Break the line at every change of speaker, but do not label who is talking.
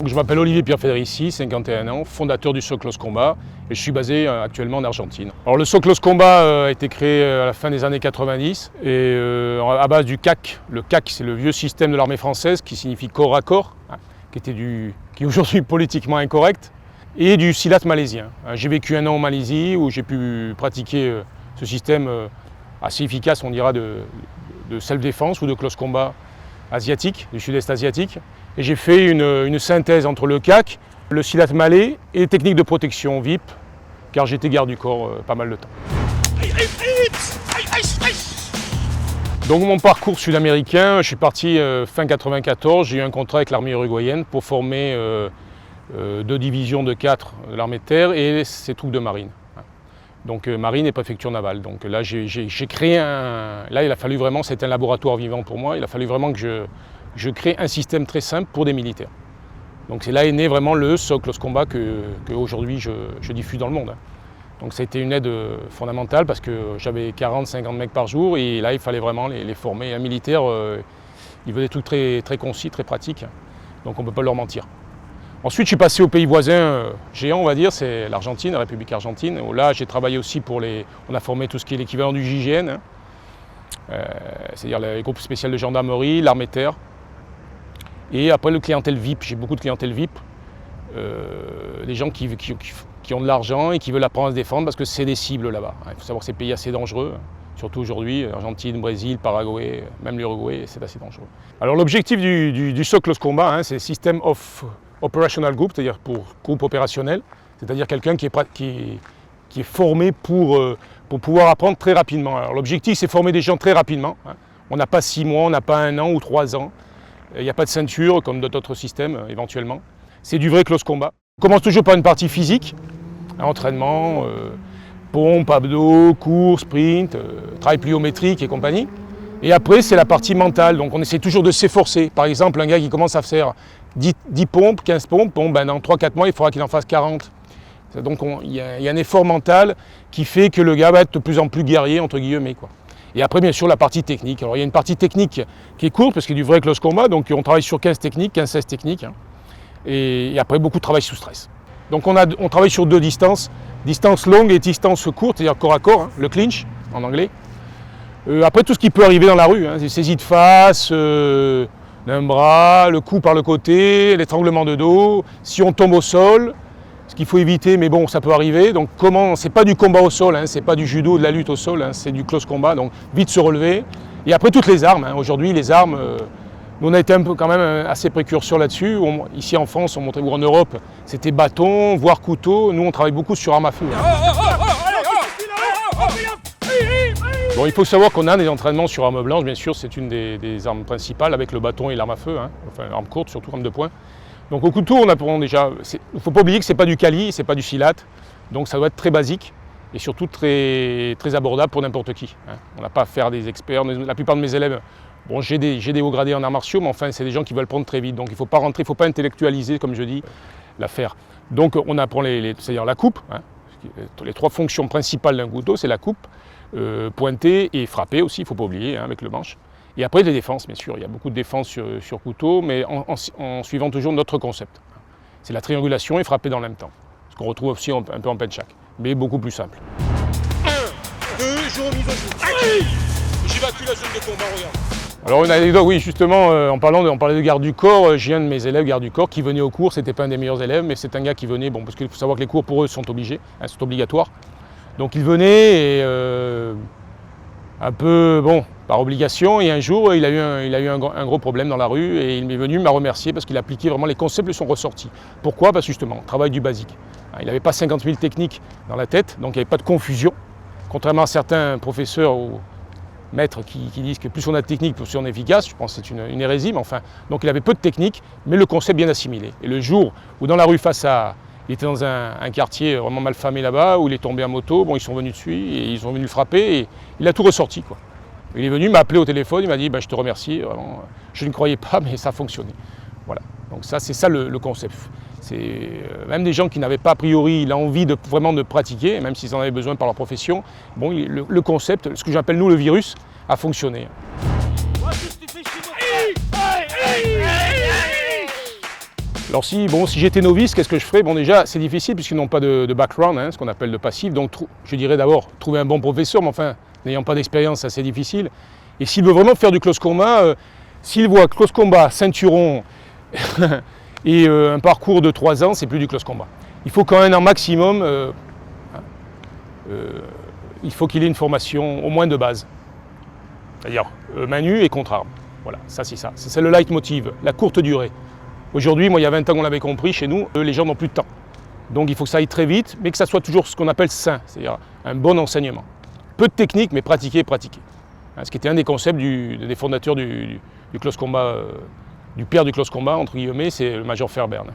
Je m'appelle Olivier Pierre Federici, 51 ans, fondateur du Soclos Combat et je suis basé actuellement en Argentine. Alors le Soclos Combat a été créé à la fin des années 90 et à base du CAC. Le CAC, c'est le vieux système de l'armée française qui signifie corps à corps, qui est aujourd'hui politiquement incorrect, et du SILAT malaisien. J'ai vécu un an en Malaisie où j'ai pu pratiquer ce système assez efficace, on dira, de self-défense ou de close combat asiatique, du sud-est asiatique. Et j'ai fait une synthèse entre le CAC, le SILAT malais et les techniques de protection VIP, car j'étais garde du corps pas mal de temps. Donc mon parcours sud-américain, je suis parti fin 94, j'ai eu un contrat avec l'armée uruguayenne pour former 2 divisions de 4 de l'armée de terre et ses troupes de marine. Donc marine et préfecture navale. Donc là j'ai créé là il a fallu vraiment, c'était un laboratoire vivant pour moi, il a fallu vraiment que je crée un système très simple pour des militaires. Donc c'est là est né vraiment le Soclos Combat qu'aujourd'hui je diffuse dans le monde. Donc ça a été une aide fondamentale parce que j'avais 40-50 mecs par jour et là il fallait vraiment les former. Un militaire, il veut des trucs très, très concis, très pratiques, donc on ne peut pas leur mentir. Ensuite je suis passé aux pays voisins géants, on va dire, c'est l'Argentine, la République argentine. Où là j'ai travaillé aussi on a formé tout ce qui est l'équivalent du JGN, c'est-à-dire les groupes spéciaux de gendarmerie, l'armée de terre. Et après le clientèle VIP, j'ai beaucoup de clientèle VIP, les gens qui ont de l'argent et qui veulent apprendre à se défendre parce que c'est des cibles là-bas. Il faut savoir que c'est des pays assez dangereux, surtout aujourd'hui, Argentine, Brésil, Paraguay, même l'Uruguay, c'est assez dangereux. Alors l'objectif du Soclos Combat, c'est System of Operational Group, c'est-à-dire pour groupe opérationnel, c'est-à-dire quelqu'un qui est formé pour pouvoir apprendre très rapidement. Alors l'objectif c'est former des gens très rapidement. On n'a pas 6 mois, on n'a pas 1 an ou 3 ans. Il n'y a pas de ceinture comme d'autres systèmes éventuellement. C'est du vrai close combat. On commence toujours par une partie physique, entraînement, pompe, abdos, course, sprint, travail pliométrique et compagnie. Et après c'est la partie mentale, donc on essaie toujours de s'efforcer. Par exemple, un gars qui commence à faire 10 pompes, 15 pompes, bon, dans 3-4 mois il faudra qu'il en fasse 40. Donc il y a un effort mental qui fait que le gars va être de plus en plus guerrier, entre guillemets, quoi. Et après, bien sûr, la partie technique. Alors, il y a une partie technique qui est courte, parce qu'il y a du vrai close combat, donc on travaille sur 15 techniques, 15-16 techniques, et après, beaucoup de travail sous stress. Donc, on travaille sur 2 distances, distance longue et distance courte, c'est-à-dire corps à corps, le clinch, en anglais. Après, tout ce qui peut arriver dans la rue, des saisies de face, d'un bras, le coup par le côté, l'étranglement de dos, si on tombe au sol, ce qu'il faut éviter, mais bon, ça peut arriver. Donc c'est pas du combat au sol, c'est pas du judo, de la lutte au sol, c'est du close combat, donc vite se relever. Et après toutes les armes, aujourd'hui les armes, nous on a été un peu quand même assez précurseurs là-dessus. Ici en France, ou en Europe, c'était bâton, voire couteau. Nous on travaille beaucoup sur armes à feu. Bon, il faut savoir qu'on a des entraînements sur arme blanche, bien sûr, c'est une des armes principales avec le bâton et l'arme à feu, enfin l'arme courte, surtout arme de poing. Donc au couteau, on apprend déjà, il ne faut pas oublier que ce n'est pas du Kali, ce n'est pas du SILAT, donc ça doit être très basique et surtout très, très abordable pour n'importe qui. On n'a pas à faire des experts, la plupart de mes élèves, bon j'ai des hauts gradés en arts martiaux, mais enfin c'est des gens qui veulent prendre très vite, donc il ne faut pas rentrer, il ne faut pas intellectualiser, comme je dis, l'affaire. Donc on apprend c'est-à-dire la coupe, les 3 fonctions principales d'un couteau, c'est la coupe, pointer et frapper aussi, il ne faut pas oublier, avec le manche. Et après les défenses, bien sûr, il y a beaucoup de défenses sur couteau, mais en suivant toujours notre concept. C'est la triangulation et frapper dans le même temps. Ce qu'on retrouve aussi un peu en penchak, mais beaucoup plus simple.
1, 2, je remise au jour. J'évacue la zone de combat, regarde.
Alors une anecdote, oui, justement, on parlait de garde du corps, j'ai un de mes élèves garde du corps qui venait aux cours, c'était pas un des meilleurs élèves, mais c'est un gars qui venait, bon, parce qu'il faut savoir que les cours pour eux sont obligés, sont obligatoires. Donc il venait et un peu, bon, par obligation, et un jour il a eu un gros problème dans la rue et il m'est venu m'a remercié parce qu'il appliquait vraiment, les concepts lui sont ressortis. Pourquoi? Parce que justement, travail du basique. Il n'avait pas 50 000 techniques dans la tête, donc il n'y avait pas de confusion. Contrairement à certains professeurs ou maîtres qui disent que plus on a de technique, plus on est efficace, je pense que c'est une hérésie, mais enfin, donc il avait peu de technique, mais le concept bien assimilé. Et le jour où dans la rue il était dans un quartier vraiment mal famé là-bas, où il est tombé en moto, bon, ils sont venus dessus et ils sont venus le frapper et il a tout ressorti, quoi. Il est venu m'appeler au téléphone, il m'a dit je te remercie, vraiment, je ne croyais pas, mais ça a fonctionné. Voilà, donc ça c'est ça le concept. C'est même des gens qui n'avaient pas a priori l'envie vraiment de pratiquer, même s'ils en avaient besoin par leur profession, bon, le concept, ce que j'appelle nous le virus, a fonctionné. Alors si j'étais novice, qu'est-ce que je ferais? Bon déjà, c'est difficile puisqu'ils n'ont pas de background, hein, ce qu'on appelle de passif. Donc je dirais d'abord trouver un bon professeur, mais enfin, n'ayant pas d'expérience, c'est assez difficile. Et s'il veut vraiment faire du close combat, s'il voit close combat, ceinturon et un parcours de 3 ans, c'est plus du close combat. Il faut quand même un maximum, il faut qu'il ait une formation au moins de base. C'est-à-dire main nue et contre-arme. Voilà, ça c'est ça. C'est le leitmotiv, la courte durée. Aujourd'hui, moi il y a 20 ans qu'on l'avait compris, chez nous, les gens n'ont plus de temps. Donc il faut que ça aille très vite, mais que ça soit toujours ce qu'on appelle sain, c'est-à-dire un bon enseignement. Peu de technique, mais pratiquer. Ce qui était un des concepts des fondateurs du close combat, du père du close combat, entre guillemets, c'est le Major Fairbairn.